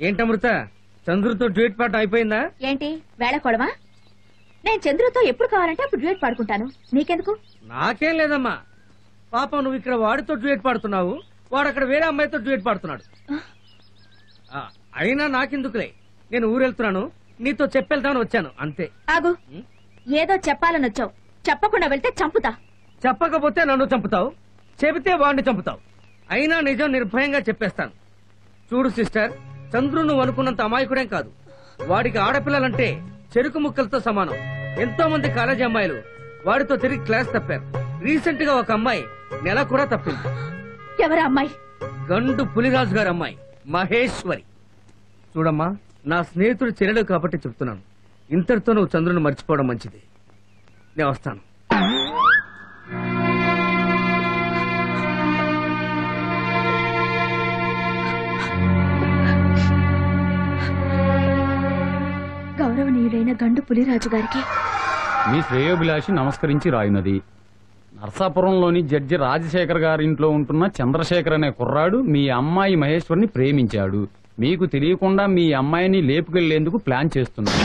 ఏంటమృత, చంద్రుతో duet పాట అయిపోయిందా? ఏంటి వేళకోడమా? నేను చంద్రుతో ఎప్పుడు కావాలంటే అప్పుడు డ్యూయట్ పాడుకుంటాను, నీకెందుకు? నాకేం లేదమ్మా. పాపం నువ్వు ఇక్కడ వాడితో డ్యూయట్ పాడుతున్నావు, వాడు అక్కడ వేరే అమ్మాయితో డ్యూయట్ పాడుతున్నాడు. అయినా నాకెందుకులే, నేను ఊరెళ్తున్నాను, నీతో చెప్పెళ్తాను వచ్చాను అంతే. ఆగు, ఏదో చెప్పాలని వచ్చావు, చెప్పకుండా వెళ్తే చంపుతా. చెప్పకపోతే నన్ను చంపుతావు, చెబితే వాడిని చంపుతావు. అయినా నిజం నిర్భయంగా చెప్పేస్తాను. చూడు సిస్టర్, చంద్రు నువ్వు అనుకున్నంత అమాయకుడేం కాదు. వాడికి ఆడపిల్లలంటే చెరుకు ముక్కలతో సమానం. ఎంతో మంది కాలేజీ అమ్మాయిలు వాడితో తిరిగి క్లాస్ తప్పారు. రీసెంట్ గా ఒక అమ్మాయి నెల కూడా తప్పింది. ఎవరా అమ్మాయి? గండు పులిరాజు గారి అమ్మాయి మహేశ్వరి. చూడమ్మా, నా స్నేహితుడు చెల్లెలు కాబట్టి చెప్తున్నాను, ఇంతటితో నువ్వు చంద్రుని మర్చిపోవడం మంచిది. నేను వస్తాను. గౌరవనీయుడైన గండు పులిరాజు గారికి మీ శ్రేయోభిలాషి నమస్కరించి రాయునది. నర్సాపురంలోని జడ్జి రాజశేఖర్ గారి ఇంట్లో ఉంటున్న చంద్రశేఖర్ అనే కుర్రాడు మీ అమ్మాయి మహేశ్వరిని ప్రేమించాడు. మీకు తెలియకుండా మీ అమ్మాయిని లేపుకెళ్లేందుకు ప్లాన్ చేస్తున్నాడు.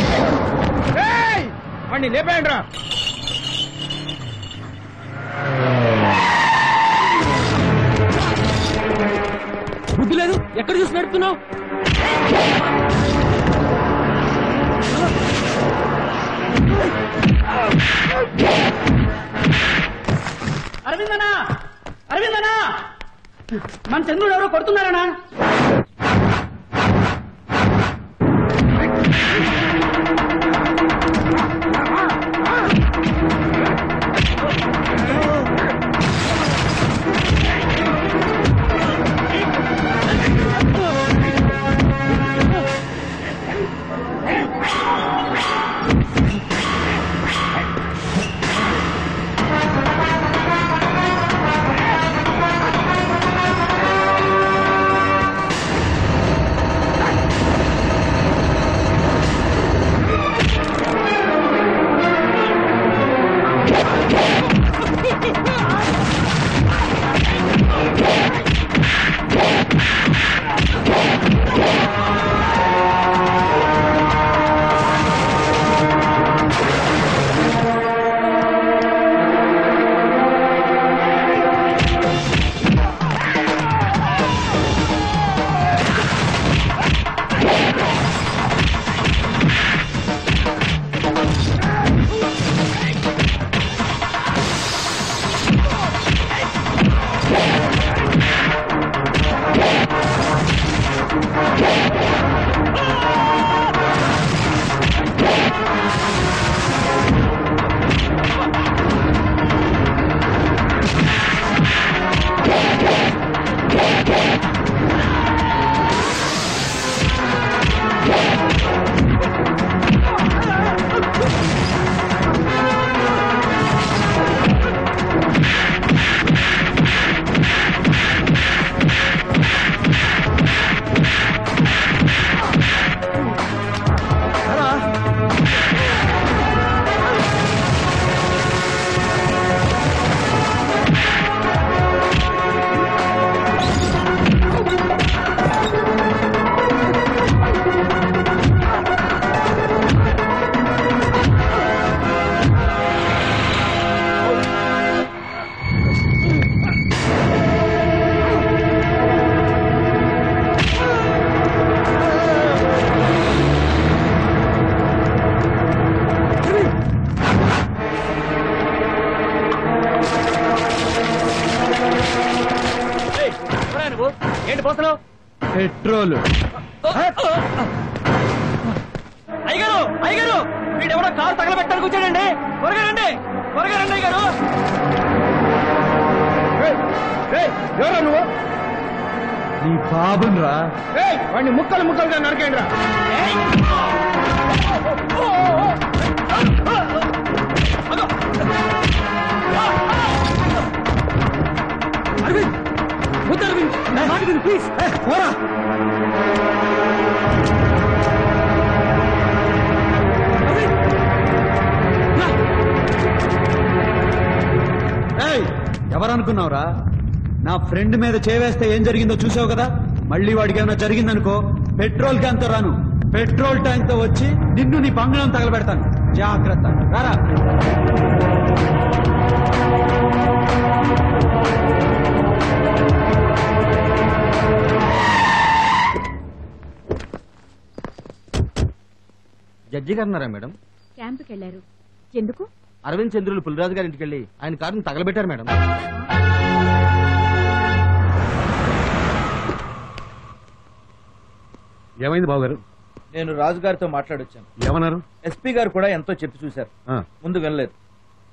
బుద్ధి లేదు, ఎక్కడ చూసి నడుపుతున్నావు? అరవిందనా, అరవిందనా, మన చంద్రుడు ఎవరో కొడుతున్నారనా? ఏంటి పోతున్నావు? పెట్రోల్. అయ్యగారు, అయ్యగారు, వీడెవడో కారు తగలబెట్టడానికి వచ్చాడండి. త్వరగా రండి, త్వరగా రండి అయ్యగారు. ఎవరా నువ్వు? నీ బాబుని రా. వాడిని ముక్కలు ముక్కలుగా నరకేయండి రా. అరవింద్, వద్దు అరవింద్, నా మాట విను ప్లీజ్. పోరా. ఎవరనుకున్నావురా? నా ఫ్రెండ్ మీద చేవేస్తే ఏం జరిగిందో చూసావు కదా. మళ్ళీ వాడికి ఏమైనా జరిగిందనుకో పెట్రోల్ క్యాన్ తో రాను, పెట్రోల్ ట్యాంక్ తో వచ్చి నిన్ను నీ బంగ్లాను తగలబెడతాను. జాగ్రత్త, రారా. జడ్జి గారు ఉన్నారా మేడం? క్యాంపుకి వెళ్ళారు. ఎందుకు? అరవింద్ చంద్రులు పులిరాజు గారి ఇంటికి వెళ్ళి ఆయన కారుని తగలబెట్టారు మేడం. ఏమైంది బావగారు? నేను రాజు గారితో మాట్లాడొచ్చాను. ఏమన్నారు? ఎస్పీ గారు కూడా ఎంతో చెప్పి చూశారు. ముందు వినలేదు.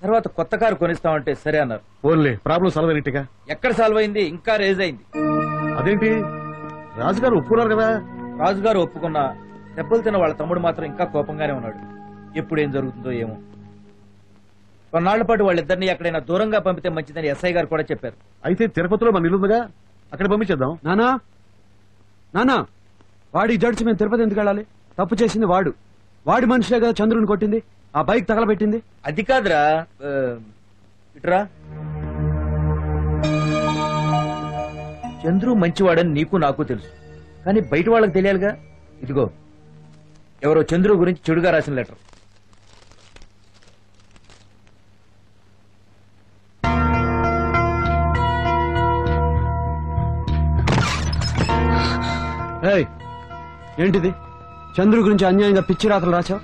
తర్వాత కొత్త కారు కొనిస్తామంటే సరే అన్నారు. ఓన్లే ప్రాబ్లం సాల్వ్ అయినట్టుగా. ఎక్కడ సాల్వ్ అయింది? ఇంకా రేజ్ అయింది. అదేంటి, రాజుగారు ఒప్పుకున్నారు కదా? రాజుగారు ఒప్పుకున్నా దెబ్బలు తిన్న వాళ్ళ తమ్ముడు మాత్రం ఇంకా కోపంగానే ఉన్నాడు. ఎప్పుడేం జరుగుతుందో ఏమో. కొన్నాళ్ల పాటు వాళ్ళిద్దరిని ఎక్కడైనా దూరంగా పంపితే మంచిదని ఎస్ఐ గారు కూడా చెప్పారు. అయితే తిరుపతిలో మన ఇల్లుందిగా, అక్కడ పంపించేద్దాం. నానా నానా, వాడి జడ్జి మేము తిరుపతి ఎందుకు వెళ్ళాలి? తప్పు చేసింది వాడు. వాడి మనిషిలే కదా చంద్రుని కొట్టింది, ఆ బైక్ తగలబెట్టింది. అది కాదురా, ఇట్రా. చంద్రు మంచివాడని నీకు నాకు తెలుసు, కానీ బయట వాళ్ళకి తెలియాలిగా. ఇదిగో ఎవరో చంద్రు గురించి చెడుగా రాసిన లెటర్. ఏయ్, ఏంటిది? చంద్రు గురించి అన్యాయంగా పిచ్చి రాతలు రాచావు?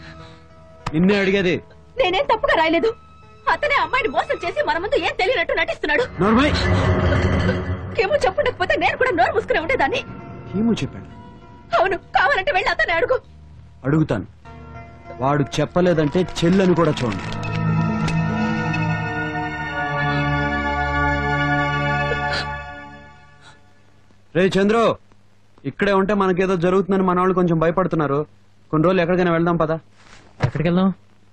నిన్నే అడిగేది. నేనేం తప్పుగా రాయలేదు. అతనే అమ్మాయిని మోసం చేసి మన ముందు ఏం తెలియనట్టు నటిస్తున్నాడు. నోర్మై, ఏమో చెప్పుండకపోతే నేను కూడా నోరు మూసుకునే ఉండేదాన్ని. ఏమో చెప్పాడు. అవును, కావాలంటే వెళ్ళి అతనే అడుగు. అడుగుతాను. వాడు చెప్పలేదంటే చెల్లని కూడా చూడండి. రే చంద్రు, ఇక్కడే ఉంటే మనకేదో జరుగుతుందని మన వాళ్ళు కొంచెం భయపడుతున్నారు. కొన్ని రోజులు ఎక్కడికైనా వెళ్దాం పదా. ఎక్కడికి వెళ్దాం?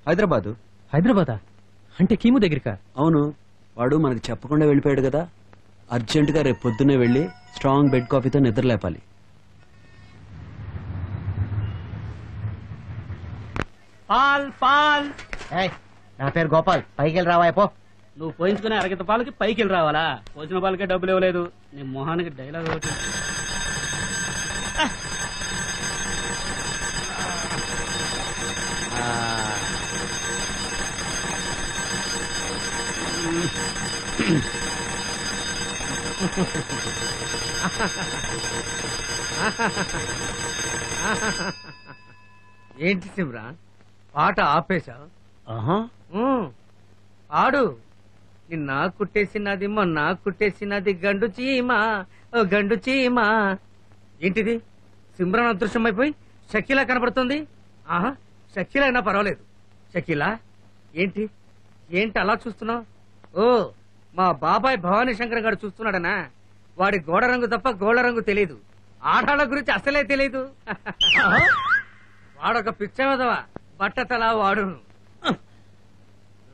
హైదరాబాద్. హైదరాబాదా? అంటే కీము దగ్గరికా? అవును, వాడు మనకి చెప్పకుండా వెళ్ళిపోయాడు కదా. అర్జెంట్ గా రేపు పొద్దున్నే వెళ్ళి స్ట్రాంగ్ బెడ్ కాఫీతో నిద్ర లేపాలి. పాల్ పాల్. నా పేరు గోపాల్, పైకి వెళ్ళి రావా పో. నువ్వు పోయించుకునే అరగత పాలకి పైకి వెళ్ళి రావాలా? పోసిన పాలకే డబ్బులు ఇవ్వలేదు. నీ మొహానికి డైలాగ్ ఒకటి. ఏంటి సిమ్రా, పాట ఆపేశా? ఆడు. నిన్న కుట్టేసినది మొన్న కుట్టేసినది గండు చీమ, ఓ గండు చీమ. ఏంటిది? సిమ్రాన్ అదృశ్యమైపోయి షకీలా కనబడుతుంది. ఆహా, షకీలా అయినా పర్వాలేదు. షకీలా ఏంటి ఏంటి అలా చూస్తున్నావు? ఓ, మా బాబాయ్ భవానీ శంకర్ గారు చూస్తున్నాడనా? వాడి గోడ రంగు తప్ప గోళ రంగు తెలీదు. ఆడాళ్ళ గురించి అసలే తెలీదు. వాడొక పిచ్చవదవా, బట్టతలా వాడును.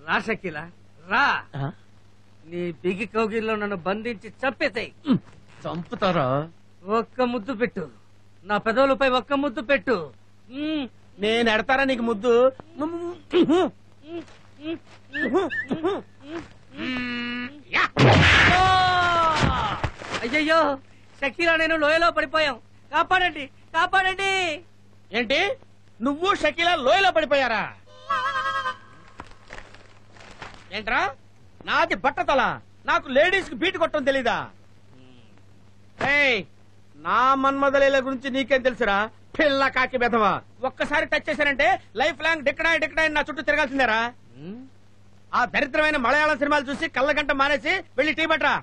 రా షకీలా, రా. నీ బిగి కౌగిల్లో నన్ను బంధించి చంపేతాయి. చంపుతారా? ఒక్క ముద్దు పెట్టు, నా పెదవులపై ఒక్క ముద్దు పెట్టు. నేను ఎడతారా నీకు ముద్దు? అయ్యయ్యో, షకీలా నేను లోయలో పడిపోయాం. కాపాడండి, కాపాడండి. ఏంటి, నువ్వు షకీలా లోయలో పడిపోయారా? ఏంట్రా, నాది బట్టతల, నాకు లేడీస్ కి బీట్ కొట్టడం తెలీదా? ఏయ్, నా మన్మదలీల గురించి నీకేం తెలుసురా పిల్ల కాకి బెదవా? ఒక్కసారి టచ్ చేశానంటే లైఫ్ లాంగ్ డిక్కడాయి డిక్కడాయి నా చుట్టూ తిరగాల్సిందేరా. ఆ దరిద్రమైన మలయాళం సినిమాలు చూసి కళ్ళగంట మానేసి వెళ్ళి టీ పట్రా.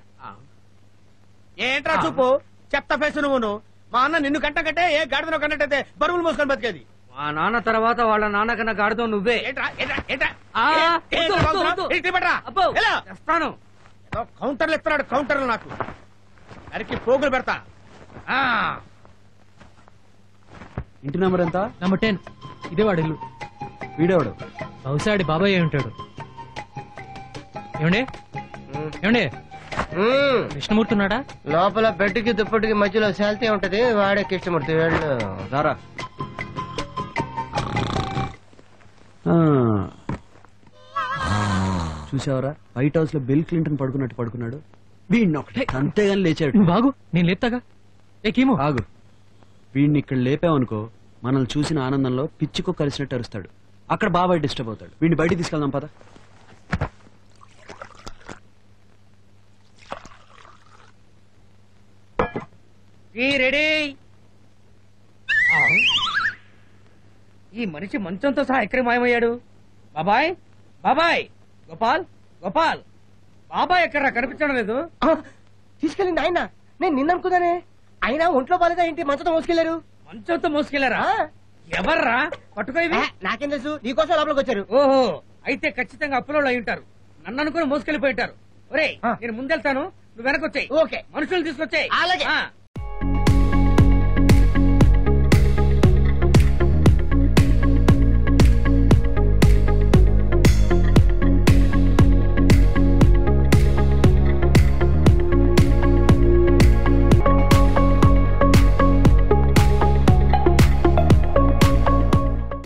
ఏంట్రా చూపు, చెత్త ఫేసు నువ్వును. మా అన్న నిన్ను కంట కంటే ఏ గాడిదనో కన్నట్టయితే బరువులు మోసుకొని బతికేది. మా నాన్న తర్వాత వాళ్ళ నాన్న కన్నా గాడితో నువ్వే. ఏంట్రా ఏంట్రా ఏంట్రా టీ పట్రా. చేస్తాను. కౌంటర్లు ఇస్తున్నాడు, కౌంటర్లు నాకు అరికి పోగులు పెడతా. ఇంటి నెంబర్ ఎంత? నెంబర్ 10. ఇదే వాడి ఇల్లు. వీడేవాడు బహుశా ఆడి బాబాయ్ అయి ఉంటాడు. ఏమండి ఏమండి, కృష్ణమూర్తి ఉన్నాడా? లోపల బెడ్కి దుప్పటికి మధ్యలో శాల్తీ ఉంటది, వాడే కృష్ణమూర్తి. వెళ్ళు. రారా. చూసావరా, వైట్ హౌస్ లో బిల్ క్లింటన్ పడుకున్నట్టు పడుకున్నాడు. వీడిని ఒకటే అంతేగాని లేచాడు. నువ్వు బాగు, నేను లేపుతాగా. ఏ కీము, ఆగు. వీడిని ఇక్కడ లేపావనుకో మనల్ని చూసిన ఆనందంలో పిచ్చికో కలిసినట్టు అరుస్తాడు. అక్కడ బాబాయ్ డిస్టర్బ్ అవుతాడు. వీడిని బయటికి తీసుకెళ్దాం పద. రెడీ. ఈ మనిషి మంచంతో సహా ఎక్కడి మాయమయ్యాడు? బాబాయ్, బాబాయ్, గోపాల్, గోపాల్, బాబాయ్ ఎక్కడ్రా? కనిపించడం లేదు. తీసుకెళ్ళింది ఆయన. నేను నిన్న అనుకున్నానే. అయినా ఒంట్లో బాలేదా ఏంటి మంచంతో మోసుకెళ్లారు? మంచంతో మోసుకెళ్లారా? ఎవర్రా? పట్టుకో ఇవి. నాకేం తెలుసు, నీకోసం లోపలికి వచ్చారు. ఓహో, అయితే ఖచ్చితంగా అప్పులో అయి ఉంటారు. నన్ను అనుకుని మోసుకెళ్లిపోయి ఉంటారు. ఒరేయ్, నేను ముందెళ్తాను, నువ్వు వెనకొచ్చాయి. ఓకే. మనుషులు తీసుకొచ్చాయి. అలాగే.